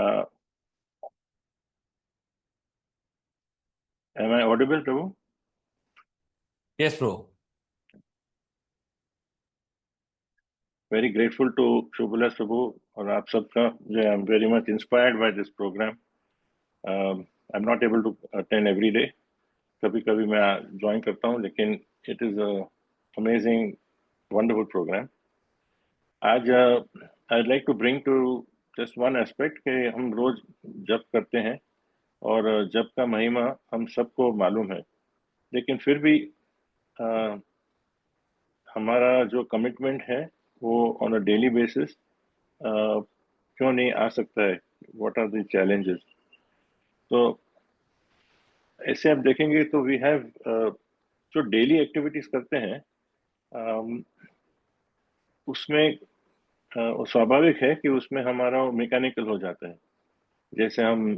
Uh, am I audible, Prabhu? Yes, bro. Very grateful to Shubhalas Prabhu और आप सबका जो I'm very much inspired by this program. I'm not able to attend every day. कभी कभी मैं join करता हूँ, लेकिन it is a amazing, wonderful program. आज I'd like to bring to just one aspect कि हम रोज जप करते हैं और जप का महिमा हम सबको मालूम है, लेकिन फिर भी हमारा जो कमिटमेंट है वो ऑन अ डेली बेसिस क्यों नहीं आ सकता है? What are the challenges? तो ऐसे आप देखेंगे तो वी हैव जो डेली एक्टिविटीज करते हैं उसमें स्वाभाविक है कि उसमें हमारा मैकेनिकल हो जाता है. जैसे हम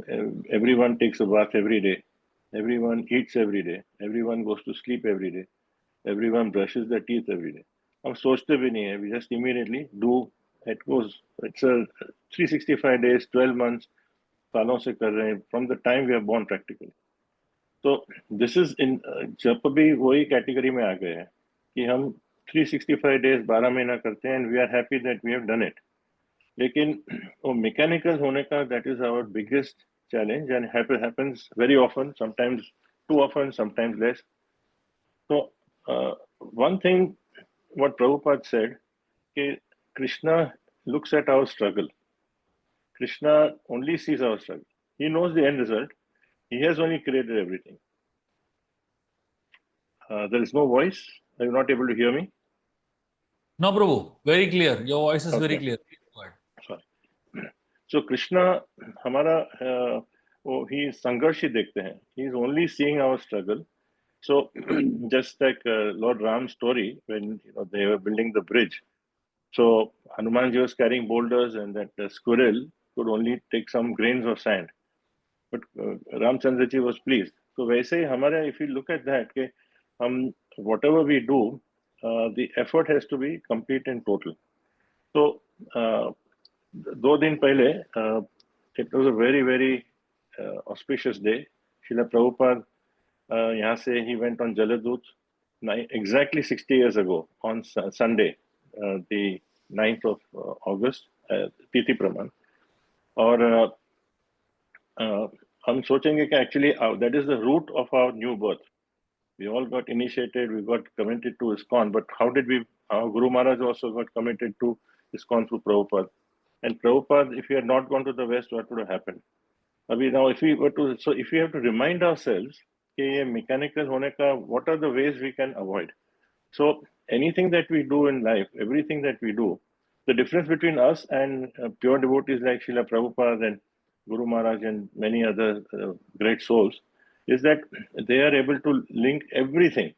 everyone takes a bath every day, everyone eats every day, everyone goes to sleep every day, everyone brushes their teeth every day. हम सोचते भी नहीं है, we just immediately do. It goes, it's a 365 days, 12 months, सालों से कर रहे हैं, from the time we are born practically. तो this is in जब भी वही कैटेगरी में आ गए हैं कि हम 365 days 12 महीना करते हैं and we are happy that we have done it. लेकिन वो मैकेनिकल होने का that is our biggest challenge and happens very often, sometimes too often, sometimes less. So one thing what Prabhupada said, कि Krishna looks at our struggle. Krishna only sees our struggle. He knows the end result. He has only created everything. There is no voice. Are you not able to hear me? No, Prabhu. Very clear. Your voice is very Okay. clear. Go ahead. Sorry. So Krishna, हमारा वो he संघर्ष ही देखते हैं. He is only seeing our struggle. So just like Lord Ram's story when they were building the bridge. So Hanumanji was carrying boulders and that squirrel could only take some grains of sand. But Ramchandra ji was pleased. So वैसे ही हमारे, if you look at that, कि हम whatever we do, the effort has to be complete and total. So 2 दिन पहले, it was a very very auspicious day. Srila Prabhupada यहाँ से he went on Jaladut exactly 60 years ago on Sunday, the 9th of August, तिथि प्रमाण. और हम सोचेंगे कि actually that is the root of our new birth. We all got initiated, we got committed to ISKCON, but how did we? Our Guru Maharaj also got committed to ISKCON through Prabhupada. And Prabhupada, if he had not gone to the West, what would have happened? Now, if we were to, so if we have to remind ourselves, कि ये mechanical होने का, what are the ways we can avoid? So anything that we do in life, everything that we do, the difference between us and pure devotees like Srila Prabhupada and Guru Maharaj and many other great souls is that they are able to link everything.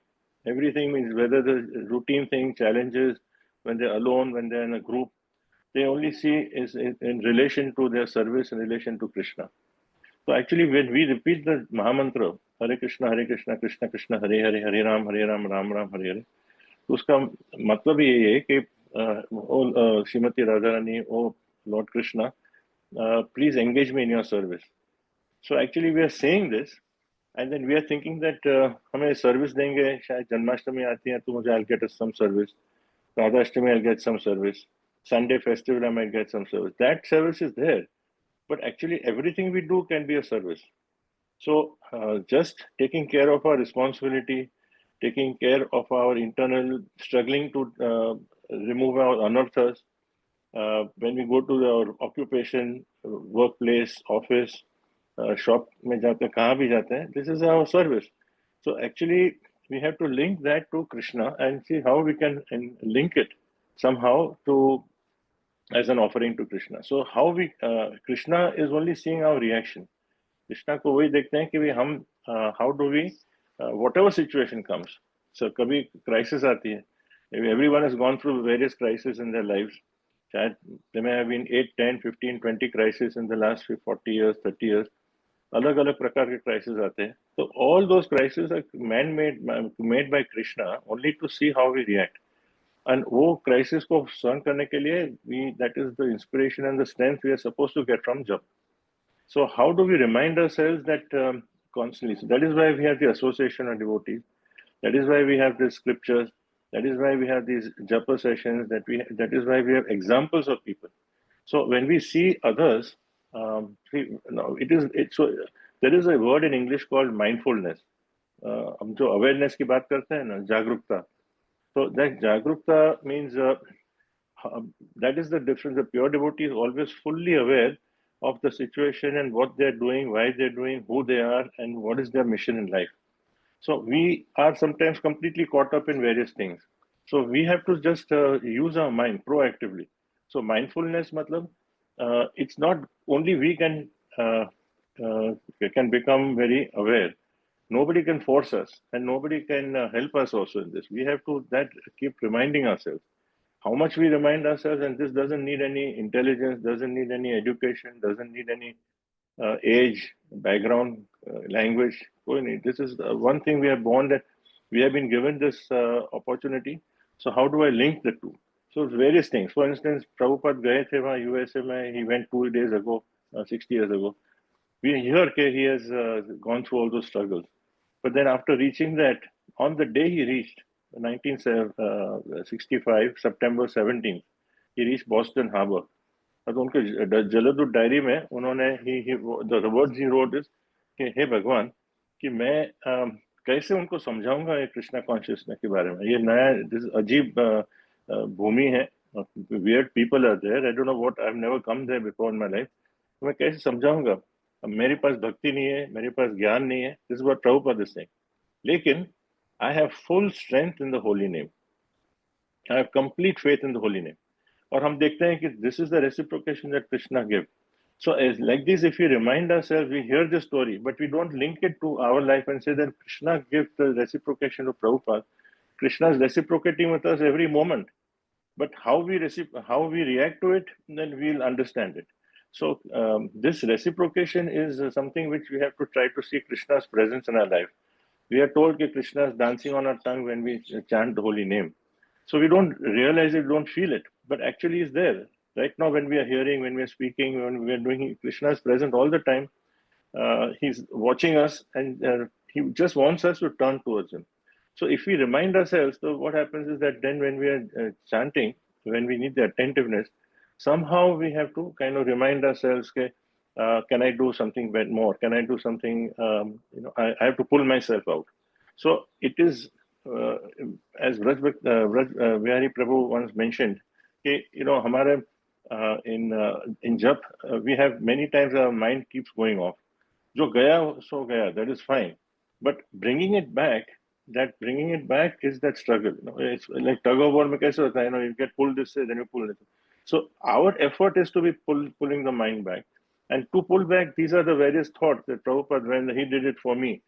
Everything means whether the routine thing, challenges, when they're alone, when they're in a group, they only see is in relation to their service, in relation to Krishna. So actually, when we repeat the Mahamantra, Hare Krishna, Krishna Krishna, Hare Hare, Hare Ram, Ram Ram, Hare Hare, तो उसका मतलब ये है कि ओ श्रीमती राधा रानी, ओ lord Krishna, please engage me in your service. So actually we are saying this and then we are thinking that हमें service देंगे, शायद जन्माष्टमी आती है तो मुझे I get some service, Radhashtami I get some service, Sunday festival I might get some service. That service is there, but actually everything we do can be a service. So just taking care of our responsibility, taking care of our internal, struggling to remove our anarthas, when we go to our occupation, workplace, office, shop में जाते हैं, कहाँ भी जाते हैं, this is our service. So actually we have to link that to Krishna and see how we can link it somehow to as an offering to Krishna. So how we Krishna is only seeing our reaction. Krishna को वही देखते हैं कि भी हम how do we whatever situation comes. So कभी crisis आती है. Everyone has gone through various crises in their lives. शायद there may have been 8, 10, 15, 20 crises in the last 40 years, 30 years. अलग अलग प्रकार के crises आते हैं. So all those crises are made by Krishna only to see how we react. And वो crisis को सहन करने के लिए that is the inspiration and the strength we are supposed to get from japa. So how do we remind ourselves that constantly? So that is why we have the association of devotees. That is why we have the scriptures. That is why we have these japa sessions. That is why we have examples of people. So when we see others, so there is a word in English called mindfulness. हम जो awareness की बात करते हैं ना, जागरूकता. So that jagrukta means that is the difference. The pure devotee is always fully aware of the situation and what they're doing, why they're doing, who they are, and what is their mission in life. So we are sometimes completely caught up in various things. So we have to just use our mind proactively. So mindfulness, matlab, it's not only we uh, can become very aware. Nobody can force us, and nobody can help us also in this. We have to that keep reminding ourselves. How much we remind ourselves, and this doesn't need any intelligence, doesn't need any education, doesn't need any age, background, language. This is one thing we are born that we have been given this opportunity. So how do I link the two? So various things. For instance, Prabhupada gaye the wahan USA mein, he went 2 days ago, 60 years ago. We hear that he has gone through all those struggles. But then after reaching that, on the day he reached, 1965, September 17th, he reached Boston Harbor. तो उनके जलदूत diary में उन्होंने the words he wrote is कि हे भगवान कि मैं कैसे उनको समझाऊंगा ये कृष्णा कॉन्शियसनेस के बारे में. ये नया अजीब भूमि है. Weird people are there. I don't know what. I've never come there before in my life. मैं कैसे समझाऊंगा? मेरे पास भक्ति नहीं है, मेरे पास ज्ञान नहीं है. This is what Prabhupada is saying. लेकिन I have full strength in the holy name. I have complete faith in the holy name. और हम देखते हैं कि this is the reciprocation that Krishna gave. So as like this, if we remind ourselves, we hear the story, but we don't link it to our life and say that Krishna gave the reciprocation to Prabhupada. Krishna is reciprocating with us every moment. But how we react to it, then we'll understand it. So this reciprocation is something which we have to try to see Krishna's presence in our life. We are told that Krishna is dancing on our tongue when we chant the holy name. So we don't realize it, don't feel it, but actually is there. Right now, when we are hearing, when we are speaking, when we are doing, Krishna is present all the time. He's watching us, and he just wants us to turn towards him. So if we remind ourselves, so what happens is that then when we are chanting, when we need the attentiveness, somehow we have to kind of remind ourselves, okay, can I do something more? Can I do something? I have to pull myself out. So it is, as Vihari Prabhu once mentioned, okay, hamare, in Jap, we have many times our mind keeps going off. Jo gaya, so gaya, that is fine. But bringing it back is that struggle. It's like tug of war. Mein kaise hota hai, you get pulled this way, then you pull it. So our effort is to be pulling the mind back. And to pull back, these are the various thoughts that Prabhupada, when he did it for me.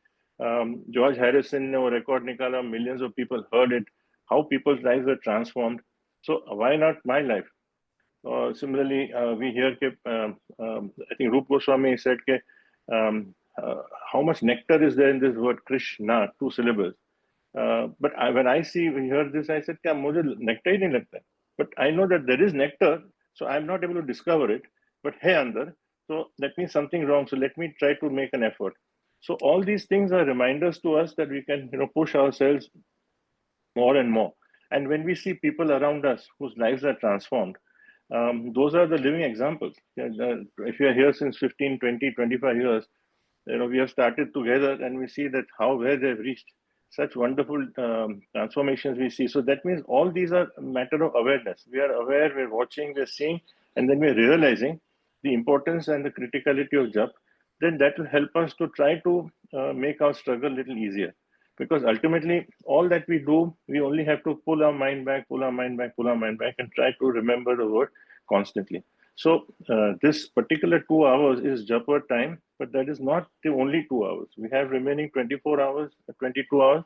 George Harrison ne wo record nikala, millions of people heard it, how people's lives were transformed. So why not my life? Similarly, we hear, I think Rup Goswami said, how much nectar is there in this word Krishna, 2 syllables. But when I hear this, I said, mujhe nectar hi nahi lagta. But I know that there is nectar, so I'm not able to discover it. But hey, andar, so that means something wrong. So let me try to make an effort. So all these things are reminders to us that we can, push ourselves more and more. And when we see people around us whose lives are transformed, those are the living examples. If you are here since 15, 20, 25 years, we have started together and we see that where they've reached such wonderful transformations we see. So that means all these are a matter of awareness. We are aware, we're watching, we're seeing, and then we're realizing the importance and the criticality of jap. Then that will help us to try to make our struggle a little easier. Because ultimately, all that we do, we only have to pull our mind back, and try to remember the word constantly. So this particular 2 hours is japa time, but that is not the only 2 hours. We have remaining 24 hours, 22 hours.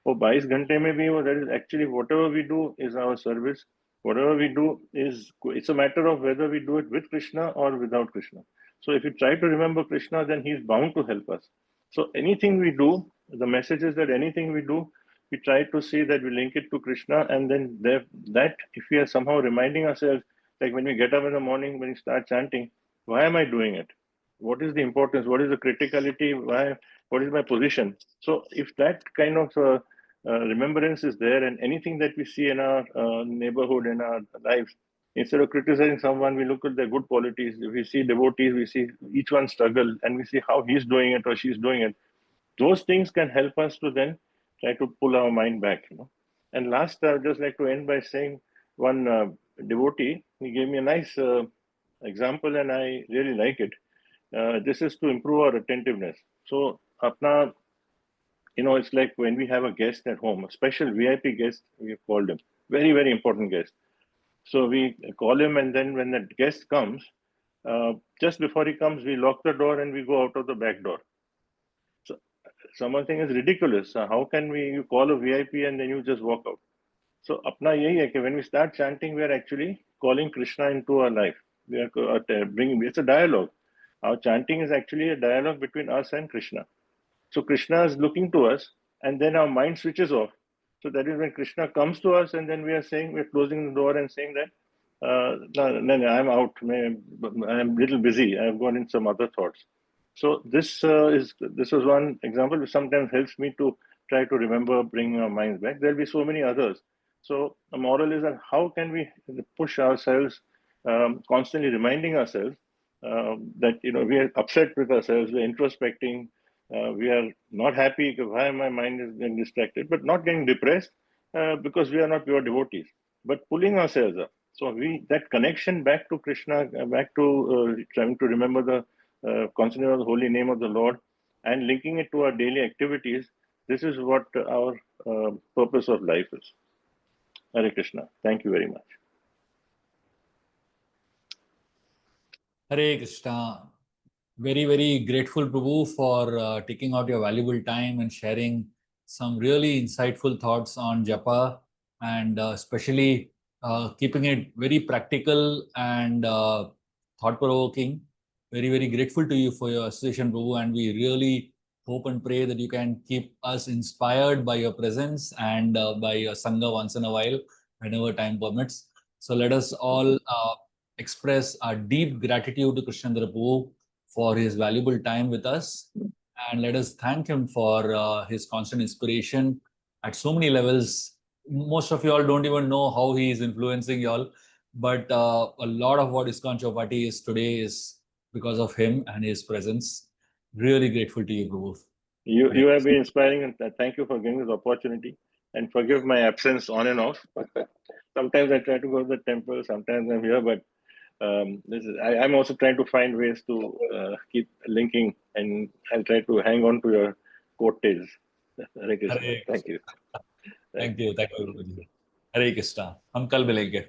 Or 22 घंटे में भी, that is actually whatever we do is our service. Whatever we do it's a matter of whether we do it with Krishna or without Krishna. So if you try to remember Krishna, then he's bound to help us. So anything we do, the message is that anything we do, we try to see that we link it to Krishna, and then that if we are somehow reminding ourselves, like when we get up in the morning, when we start chanting, why am I doing it? what is the importance, what is the criticality, why, what is my position. So if that kind of remembrance is there, and anything that we see in our neighborhood, in our lives, instead of criticizing someone, we look at their good qualities. If we see devotees, we see each one struggle, and we see how he's doing it or she's doing it. Those things can help us to then try to pull our mind back, you know. And last, I would just like to end by saying one devotee, he gave me a nice example, and I really like it. This is to improve our attentiveness. So, apna, you know, it's like when we have a guest at home, a special VIP guest, we have called him, very, very important guest. So we call him, and then when that guest comes, just before he comes, we lock the door and we go out of the back door. So someone think is ridiculous. How can you call a VIP and then you just walk out? So apna yahi hai ki when we start chanting, we are actually calling Krishna into our life. We are bringing, it's a dialogue. Our chanting is actually a dialogue between us and Krishna. So Krishna is looking to us, and then our mind switches off. So that is when Krishna comes to us, and then we are saying, we're closing the door and saying that, no, I'm out. I'm a little busy. I've gone in some other thoughts. So this was one example which sometimes helps me to try to remember, bring our minds back. There'll be so many others. So the moral is that how can we push ourselves, constantly reminding ourselves that, you know, we are upset with ourselves, we're introspecting, we are not happy because why my mind is getting distracted, but not getting depressed because we are not pure devotees, but pulling ourselves up. So that connection back to Krishna, back to trying to remember the considering the holy name of the Lord and linking it to our daily activities. This is what our purpose of life is. Hare Krishna. Thank you very much. Hare Krishna. Very, very grateful, Prabhu, for taking out your valuable time and sharing some really insightful thoughts on japa, and especially keeping it very practical and thought-provoking. Very, very grateful to you for your association, Prabhu, and we really hope and pray that you can keep us inspired by your presence and by your Sangha once in a while, whenever time permits. So let us all express our deep gratitude to Krishnendra Prabhu for his valuable time with us, and let us thank him for his constant inspiration at so many levels. Most of you all don't even know how he is influencing y'all, but a lot of what ISKCON Chowpatty is today is because of him and his presence. Really grateful to you, Prabhu. You have been inspiring, and thank you for giving this opportunity, and forgive my absence on and off. Sometimes I try to go to the temple, sometimes I'm here, but I'm also trying to find ways to keep linking, and I'll try to hang on to your coattails. Hare Krishna. Thank you. Thank you. Thank you, Prabhuji. Hare Krishna. हम कल मिलेंगे.